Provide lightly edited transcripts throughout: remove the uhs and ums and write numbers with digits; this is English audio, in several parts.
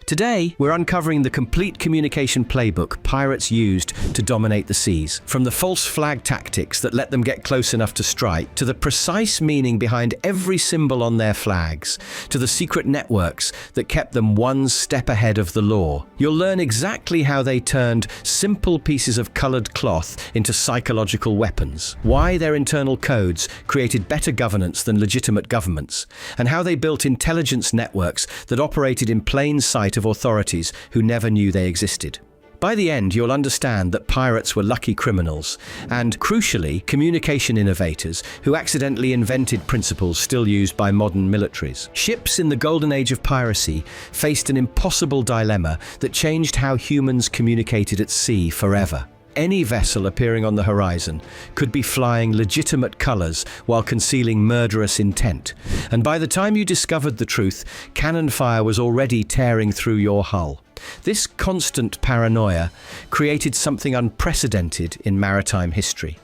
Today, we're uncovering the complete communication playbook pirates used to dominate the seas. From the false flag tactics that let them get close enough to strike, to the precise meaning behind every symbol on their flags, to the secret networks that kept them one step ahead of the law. You'll learn exactly how they turned simple pieces of colored cloth into psychological weapons, why their internal codes created better governance than legitimate governments, and how they built intelligence networks that operated in plain sight of authorities who never knew they existed. By the end, you'll understand that pirates were lucky criminals and, crucially, communication innovators who accidentally invented principles still used by modern militaries. Ships in the golden age of piracy faced an impossible dilemma that changed how humans communicated at sea forever. Any vessel appearing on the horizon could be flying legitimate colors while concealing murderous intent. And by the time you discovered the truth, cannon fire was already tearing through your hull. This constant paranoia created something unprecedented in maritime history.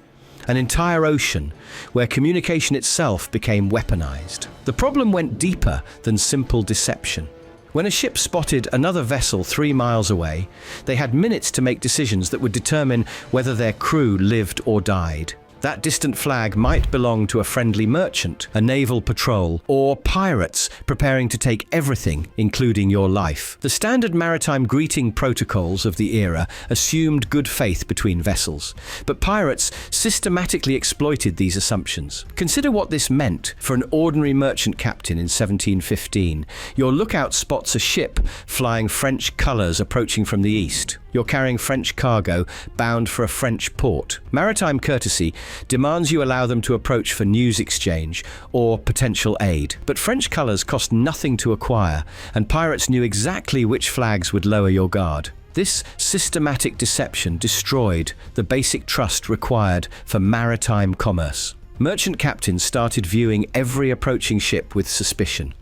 An entire ocean where communication itself became weaponized. The problem went deeper than simple deception. When a ship spotted another vessel 3 miles away, they had minutes to make decisions that would determine whether their crew lived or died. That distant flag might belong to a friendly merchant, a naval patrol, or pirates preparing to take everything, including your life. The standard maritime greeting protocols of the era assumed good faith between vessels, but pirates systematically exploited these assumptions. Consider what this meant for an ordinary merchant captain in 1715. Your lookout spots a ship flying French colors approaching from the east. You're carrying French cargo bound for a French port. Maritime courtesy demands you allow them to approach for news exchange or potential aid. But French colors cost nothing to acquire, and pirates knew exactly which flags would lower your guard. This systematic deception destroyed the basic trust required for maritime commerce. Merchant captains started viewing every approaching ship with suspicion,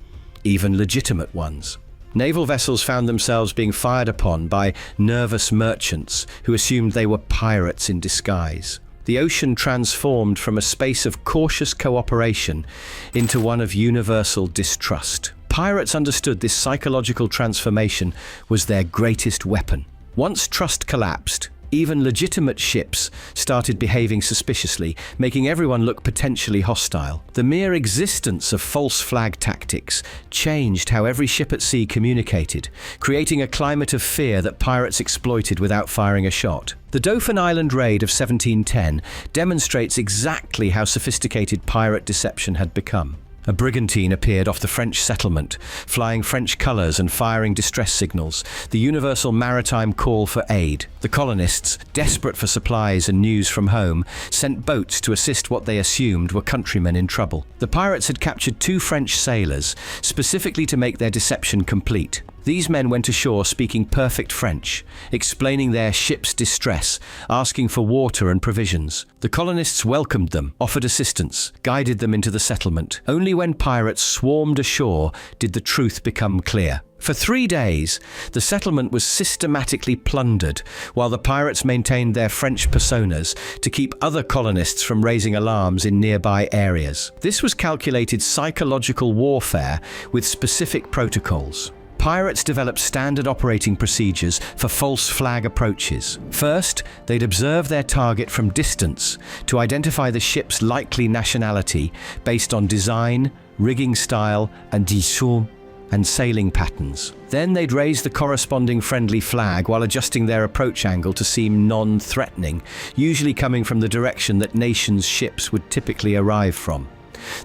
even legitimate ones. Naval vessels found themselves being fired upon by nervous merchants who assumed they were pirates in disguise. The ocean transformed from a space of cautious cooperation into one of universal distrust. Pirates understood this psychological transformation was their greatest weapon. Once trust collapsed, even legitimate ships started behaving suspiciously, making everyone look potentially hostile. The mere existence of false flag tactics changed how every ship at sea communicated, creating a climate of fear that pirates exploited without firing a shot. The Dauphin Island raid of 1710 demonstrates exactly how sophisticated pirate deception had become. A brigantine appeared off the French settlement, flying French colors and firing distress signals, the universal maritime call for aid. The colonists, desperate for supplies and news from home, sent boats to assist what they assumed were countrymen in trouble. The pirates had captured 2 French sailors, specifically to make their deception complete. These men went ashore speaking perfect French, explaining their ship's distress, asking for water and provisions. The colonists welcomed them, offered assistance, guided them into the settlement. Only when pirates swarmed ashore did the truth become clear. For 3 days, the settlement was systematically plundered, while the pirates maintained their French personas to keep other colonists from raising alarms in nearby areas. This was calculated psychological warfare with specific protocols. Pirates developed standard operating procedures for false flag approaches. First, they'd observe their target from distance to identify the ship's likely nationality based on design, rigging style, and sailing patterns. Then they'd raise the corresponding friendly flag while adjusting their approach angle to seem non-threatening, usually coming from the direction that nations' ships would typically arrive from.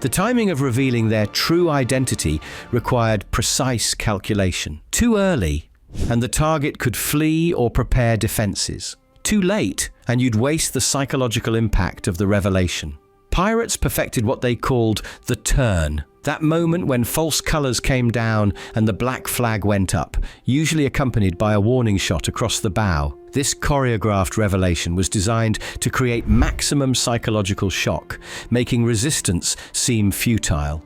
The timing of revealing their true identity required precise calculation. Too early, and the target could flee or prepare defenses. Too late, and you'd waste the psychological impact of the revelation. Pirates perfected what they called the turn. That moment when false colors came down and the black flag went up, usually accompanied by a warning shot across the bow. This choreographed revelation was designed to create maximum psychological shock, making resistance seem futile.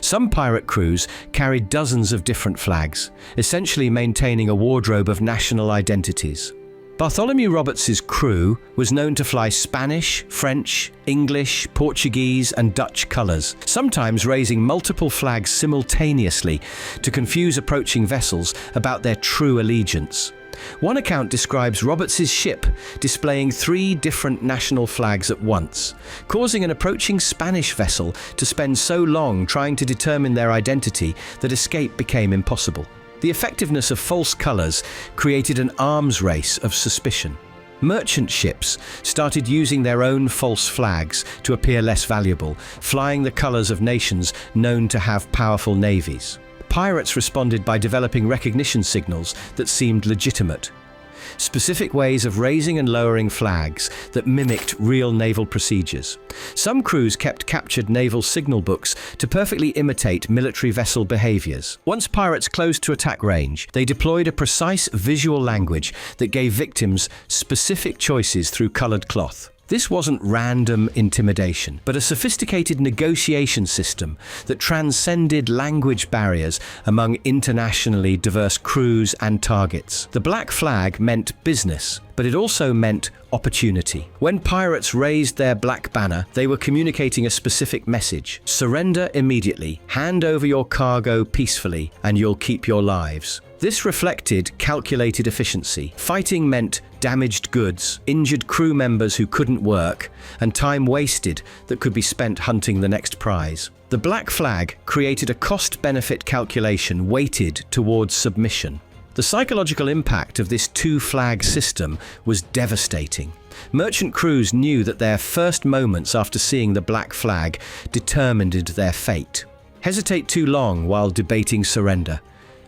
Some pirate crews carried dozens of different flags, essentially maintaining a wardrobe of national identities. Bartholomew Roberts's crew was known to fly Spanish, French, English, Portuguese, and Dutch colours, sometimes raising multiple flags simultaneously to confuse approaching vessels about their true allegiance. One account describes Roberts's ship displaying 3 different national flags at once, causing an approaching Spanish vessel to spend so long trying to determine their identity that escape became impossible. The effectiveness of false colours created an arms race of suspicion. Merchant ships started using their own false flags to appear less valuable, flying the colours of nations known to have powerful navies. Pirates responded by developing recognition signals that seemed legitimate. Specific ways of raising and lowering flags that mimicked real naval procedures. Some crews kept captured naval signal books to perfectly imitate military vessel behaviours. Once pirates closed to attack range, they deployed a precise visual language that gave victims specific choices through coloured cloth. This wasn't random intimidation, but a sophisticated negotiation system that transcended language barriers among internationally diverse crews and targets. The black flag meant business, but it also meant opportunity. When pirates raised their black banner, they were communicating a specific message. Surrender immediately, hand over your cargo peacefully, and you'll keep your lives. This reflected calculated efficiency. Fighting meant damaged goods, injured crew members who couldn't work, and time wasted that could be spent hunting the next prize. The black flag created a cost-benefit calculation weighted towards submission. The psychological impact of this two-flag system was devastating. Merchant crews knew that their first moments after seeing the black flag determined their fate. Hesitate too long while debating surrender,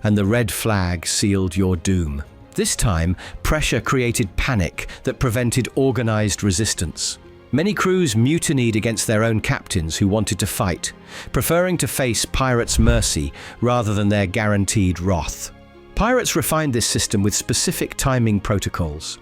and the red flag sealed your doom. This time, pressure created panic that prevented organized resistance. Many crews mutinied against their own captains who wanted to fight, preferring to face pirates' mercy rather than their guaranteed wrath. Pirates refined this system with specific timing protocols.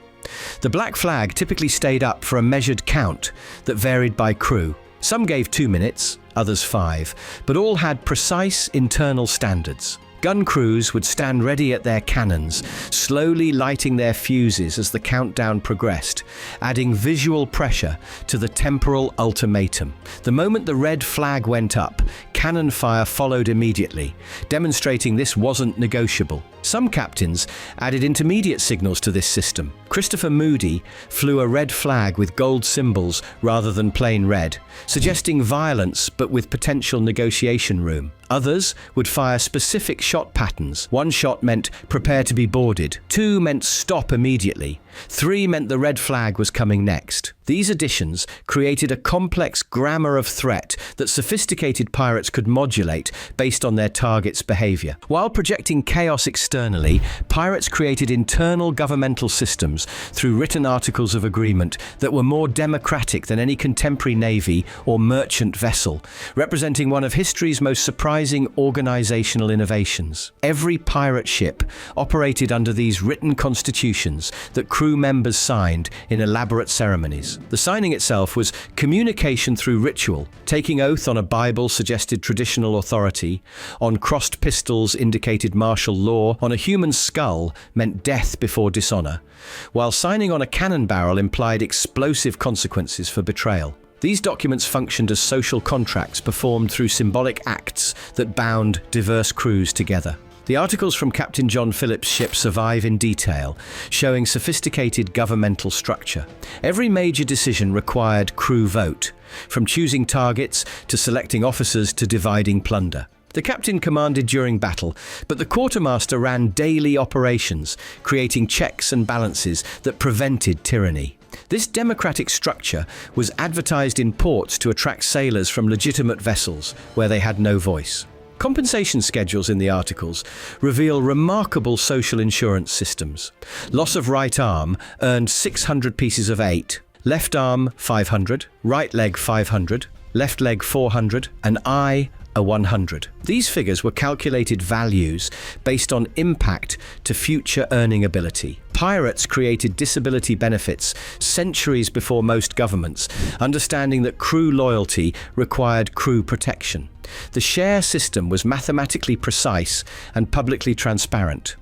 The black flag typically stayed up for a measured count that varied by crew. Some gave 2 minutes, others 5, but all had precise internal standards. Gun crews would stand ready at their cannons, slowly lighting their fuses as the countdown progressed, adding visual pressure to the temporal ultimatum. The moment the red flag went up, cannon fire followed immediately, demonstrating this wasn't negotiable. Some captains added intermediate signals to this system. Christopher Moody flew a red flag with gold symbols rather than plain red, suggesting violence but with potential negotiation room. Others would fire specific shot patterns. 1 shot meant prepare to be boarded. 2 meant stop immediately. 3 meant the red flag was coming next. These additions created a complex grammar of threat that sophisticated pirates could modulate based on their target's behavior. While projecting chaos externally, pirates created internal governmental systems through written articles of agreement that were more democratic than any contemporary navy or merchant vessel, representing one of history's most surprising organizational innovations. Every pirate ship operated under these written constitutions that crew members signed in elaborate ceremonies. The signing itself was communication through ritual. Taking oath on a Bible suggested traditional authority, on crossed pistols indicated martial law, on a human skull meant death before dishonor, while signing on a cannon barrel implied explosive consequences for betrayal. These documents functioned as social contracts performed through symbolic acts that bound diverse crews together. The articles from Captain John Phillips' ship survive in detail, showing sophisticated governmental structure. Every major decision required crew vote, from choosing targets to selecting officers to dividing plunder. The captain commanded during battle, but the quartermaster ran daily operations, creating checks and balances that prevented tyranny. This democratic structure was advertised in ports to attract sailors from legitimate vessels where they had no voice. Compensation schedules in the articles reveal remarkable social insurance systems. Loss of right arm earned 600 pieces of 8, left arm 500, right leg 500, left leg 400, and eye a 100. These figures were calculated values based on impact to future earning ability. Pirates created disability benefits centuries before most governments, understanding that crew loyalty required crew protection. The share system was mathematically precise and publicly transparent.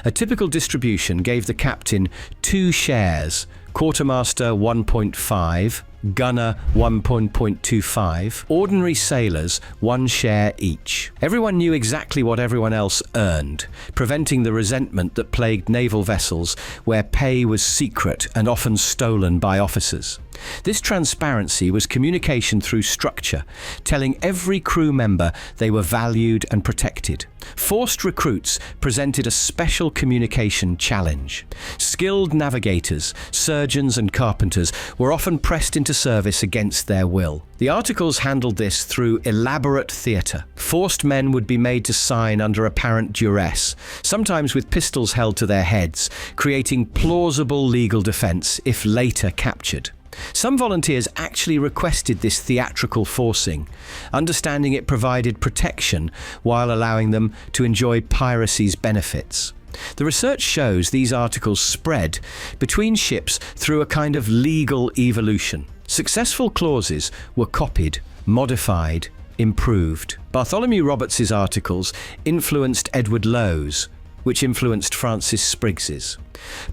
A typical distribution gave the captain 2 shares, quartermaster 1.5, gunner 1.25, ordinary sailors 1 share each. Everyone knew exactly what everyone else earned, preventing the resentment that plagued naval vessels where pay was secret and often stolen by officers. This transparency was communication through structure, telling every crew member they were valued and protected. Forced recruits presented a special communication challenge. Skilled navigators, surgeons and carpenters were often pressed into service against their will. The articles handled this through elaborate theatre. Forced men would be made to sign under apparent duress, sometimes with pistols held to their heads, creating plausible legal defence if later captured. Some volunteers actually requested this theatrical forcing, understanding it provided protection while allowing them to enjoy piracy's benefits. The research shows these articles spread between ships through a kind of legal evolution. Successful clauses were copied, modified, improved. Bartholomew Roberts's articles influenced Edward Lowe's, which influenced Francis Spriggs's.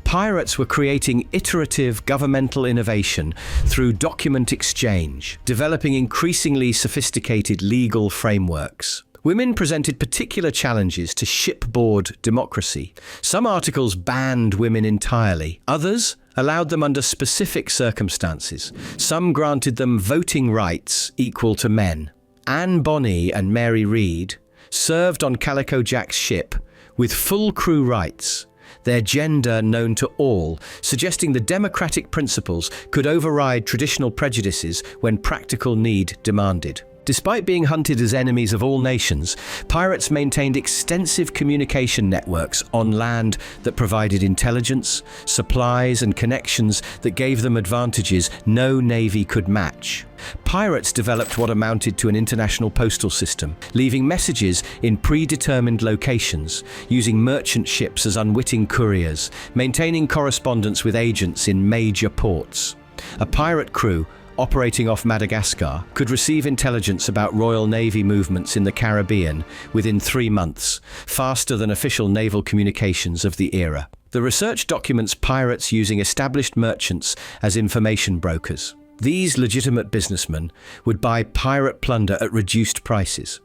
Pirates were creating iterative governmental innovation through document exchange, developing increasingly sophisticated legal frameworks. Women presented particular challenges to shipboard democracy. Some articles banned women entirely, others allowed them under specific circumstances. Some granted them voting rights equal to men. Anne Bonny and Mary Read served on Calico Jack's ship with full crew rights, their gender known to all, suggesting the democratic principles could override traditional prejudices when practical need demanded. Despite being hunted as enemies of all nations, pirates maintained extensive communication networks on land that provided intelligence, supplies, and connections that gave them advantages no navy could match. Pirates developed what amounted to an international postal system, leaving messages in predetermined locations, using merchant ships as unwitting couriers, maintaining correspondence with agents in major ports. A pirate crew operating off Madagascar could receive intelligence about Royal Navy movements in the Caribbean within 3 months, faster than official naval communications of the era. The research documents pirates using established merchants as information brokers. These legitimate businessmen would buy pirate plunder at reduced prices,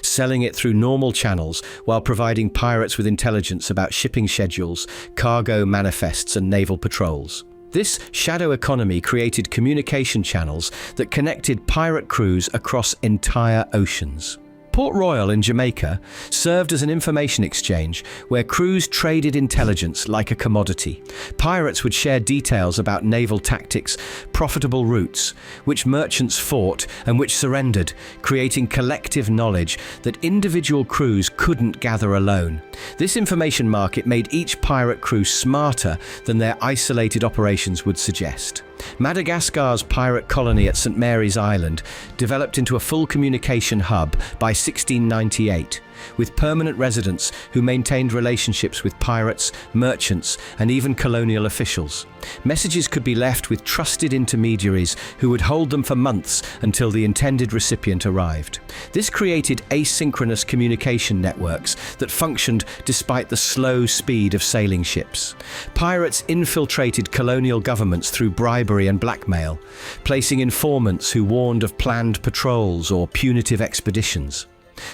selling it through normal channels while providing pirates with intelligence about shipping schedules, cargo manifests, and naval patrols. This shadow economy created communication channels that connected pirate crews across entire oceans. Port Royal in Jamaica served as an information exchange where crews traded intelligence like a commodity. Pirates would share details about naval tactics, profitable routes, which merchants fought and which surrendered, creating collective knowledge that individual crews couldn't gather alone. This information market made each pirate crew smarter than their isolated operations would suggest. Madagascar's pirate colony at St. Mary's Island developed into a full communication hub by 1698, with permanent residents who maintained relationships with pirates, merchants, and even colonial officials. Messages could be left with trusted intermediaries who would hold them for months until the intended recipient arrived. This created asynchronous communication networks that functioned despite the slow speed of sailing ships. Pirates infiltrated colonial governments through bribery and blackmail, placing informants who warned of planned patrols or punitive expeditions.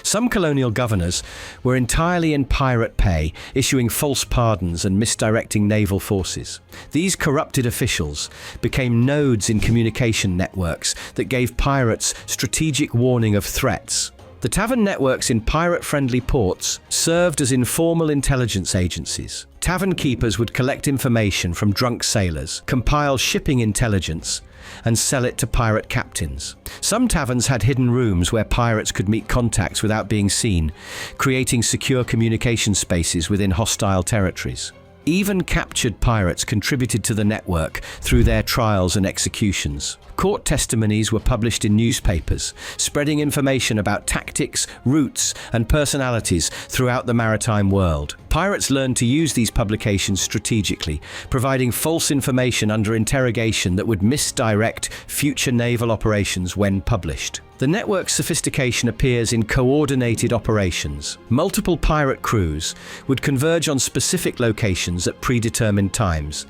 Some colonial governors were entirely in pirate pay, issuing false pardons and misdirecting naval forces. These corrupted officials became nodes in communication networks that gave pirates strategic warning of threats. The tavern networks in pirate-friendly ports served as informal intelligence agencies. Tavern keepers would collect information from drunk sailors, compile shipping intelligence, and sell it to pirate captains. Some taverns had hidden rooms where pirates could meet contacts without being seen, creating secure communication spaces within hostile territories. Even captured pirates contributed to the network through their trials and executions. Court testimonies were published in newspapers, spreading information about tactics, routes, and personalities throughout the maritime world. Pirates learned to use these publications strategically, providing false information under interrogation that would misdirect future naval operations when published. The network's sophistication appears in coordinated operations. Multiple pirate crews would converge on specific locations at predetermined times,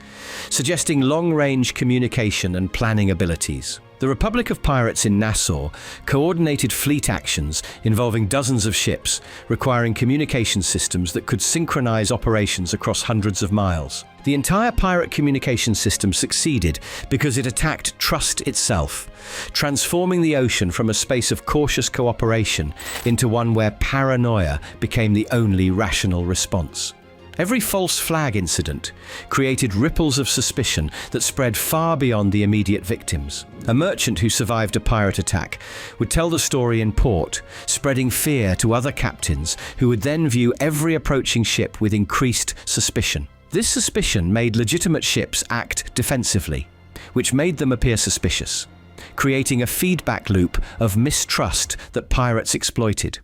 suggesting long-range communication and planning abilities. The Republic of Pirates in Nassau coordinated fleet actions involving dozens of ships, requiring communication systems that could synchronize operations across hundreds of miles. The entire pirate communication system succeeded because it attacked trust itself, transforming the ocean from a space of cautious cooperation into one where paranoia became the only rational response. Every false flag incident created ripples of suspicion that spread far beyond the immediate victims. A merchant who survived a pirate attack would tell the story in port, spreading fear to other captains who would then view every approaching ship with increased suspicion. This suspicion made legitimate ships act defensively, which made them appear suspicious, creating a feedback loop of mistrust that pirates exploited.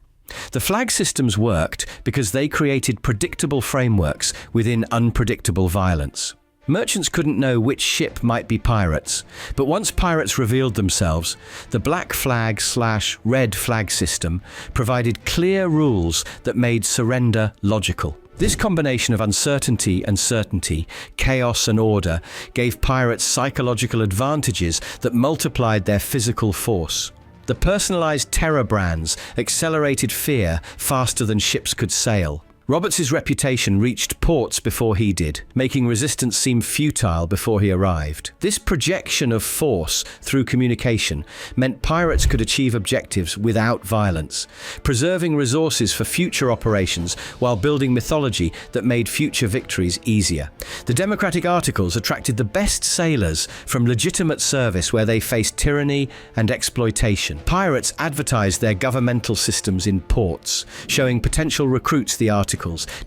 The flag systems worked because they created predictable frameworks within unpredictable violence. Merchants couldn't know which ship might be pirates, but once pirates revealed themselves, the black flag/red flag system provided clear rules that made surrender logical. This combination of uncertainty and certainty, chaos and order, gave pirates psychological advantages that multiplied their physical force. The personalized terror brands accelerated fear faster than ships could sail. Roberts's reputation reached ports before he did, making resistance seem futile before he arrived. This projection of force through communication meant pirates could achieve objectives without violence, preserving resources for future operations while building mythology that made future victories easier. The democratic articles attracted the best sailors from legitimate service where they faced tyranny and exploitation. Pirates advertised their governmental systems in ports, showing potential recruits the articles,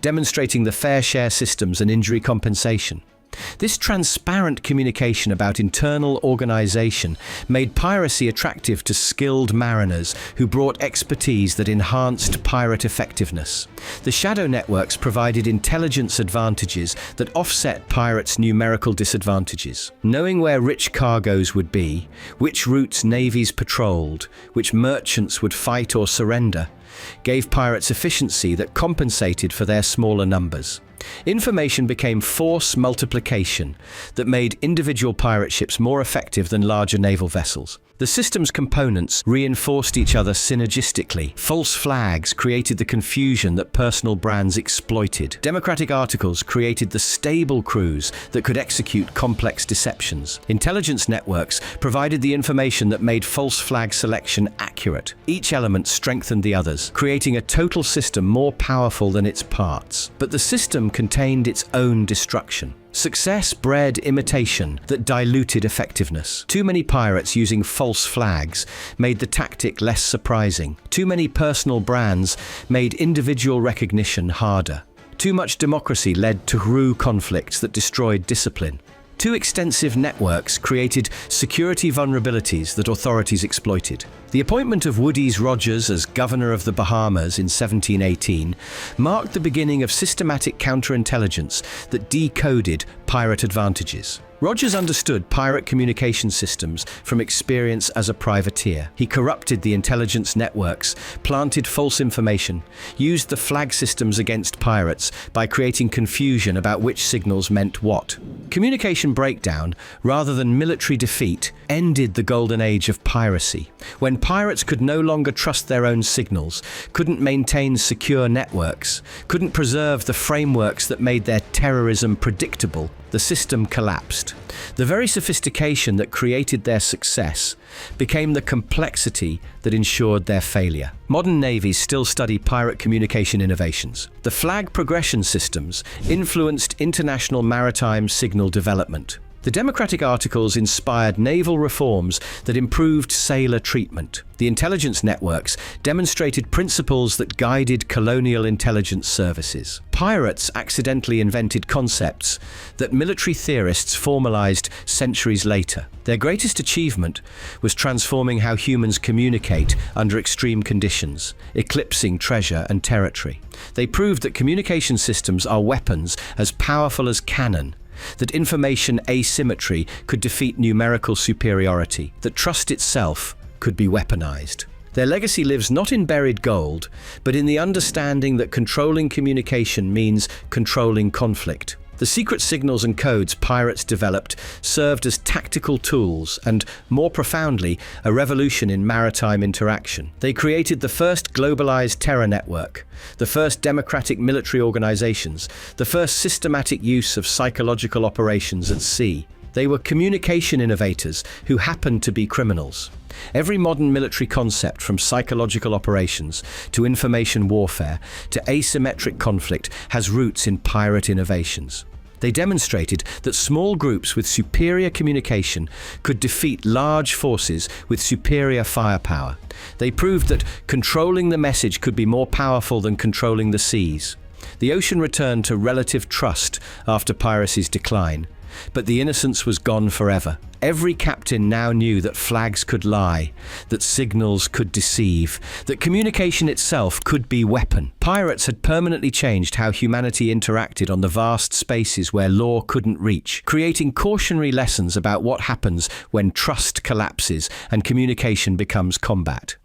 demonstrating the fair share systems and injury compensation. This transparent communication about internal organization made piracy attractive to skilled mariners who brought expertise that enhanced pirate effectiveness. The shadow networks provided intelligence advantages that offset pirates' numerical disadvantages. Knowing where rich cargoes would be, which routes navies patrolled, which merchants would fight or surrender, gave pirates efficiency that compensated for their smaller numbers. Information became force multiplication that made individual pirate ships more effective than larger naval vessels. The system's components reinforced each other synergistically. False flags created the confusion that personal brands exploited. Democratic articles created the stable crews that could execute complex deceptions. Intelligence networks provided the information that made false flag selection accurate. Each element strengthened the others, creating a total system more powerful than its parts. But the system contained its own destruction. Success bred imitation that diluted effectiveness. Too many pirates using false flags made the tactic less surprising. Too many personal brands made individual recognition harder. Too much democracy led to crew conflicts that destroyed discipline. Too extensive networks created security vulnerabilities that authorities exploited. The appointment of Woodes Rogers as governor of the Bahamas in 1718 marked the beginning of systematic counterintelligence that decoded pirate advantages. Rogers understood pirate communication systems from experience as a privateer. He corrupted the intelligence networks, planted false information, used the flag systems against pirates by creating confusion about which signals meant what. Communication breakdown, rather than military defeat, ended the golden age of piracy. When pirates could no longer trust their own signals, couldn't maintain secure networks, couldn't preserve the frameworks that made their terrorism predictable, the system collapsed. The very sophistication that created their success became the complexity that ensured their failure. Modern navies still study pirate communication innovations. The flag progression systems influenced international maritime signal development. The democratic articles inspired naval reforms that improved sailor treatment. The intelligence networks demonstrated principles that guided colonial intelligence services. Pirates accidentally invented concepts that military theorists formalized centuries later. Their greatest achievement was transforming how humans communicate under extreme conditions, eclipsing treasure and territory. They proved that communication systems are weapons as powerful as cannon, that information asymmetry could defeat numerical superiority, that trust itself could be weaponized. Their legacy lives not in buried gold, but in the understanding that controlling communication means controlling conflict. The secret signals and codes pirates developed served as tactical tools and, more profoundly, a revolution in maritime interaction. They created the first globalized terror network, the first democratic military organizations, the first systematic use of psychological operations at sea. They were communication innovators who happened to be criminals. Every modern military concept, from psychological operations to information warfare to asymmetric conflict, has roots in pirate innovations. They demonstrated that small groups with superior communication could defeat large forces with superior firepower. They proved that controlling the message could be more powerful than controlling the seas. The ocean returned to relative trust after piracy's decline, but the innocence was gone forever. Every captain now knew that flags could lie, that signals could deceive, that communication itself could be weapon. Pirates had permanently changed how humanity interacted on the vast spaces where law couldn't reach, creating cautionary lessons about what happens when trust collapses and communication becomes combat.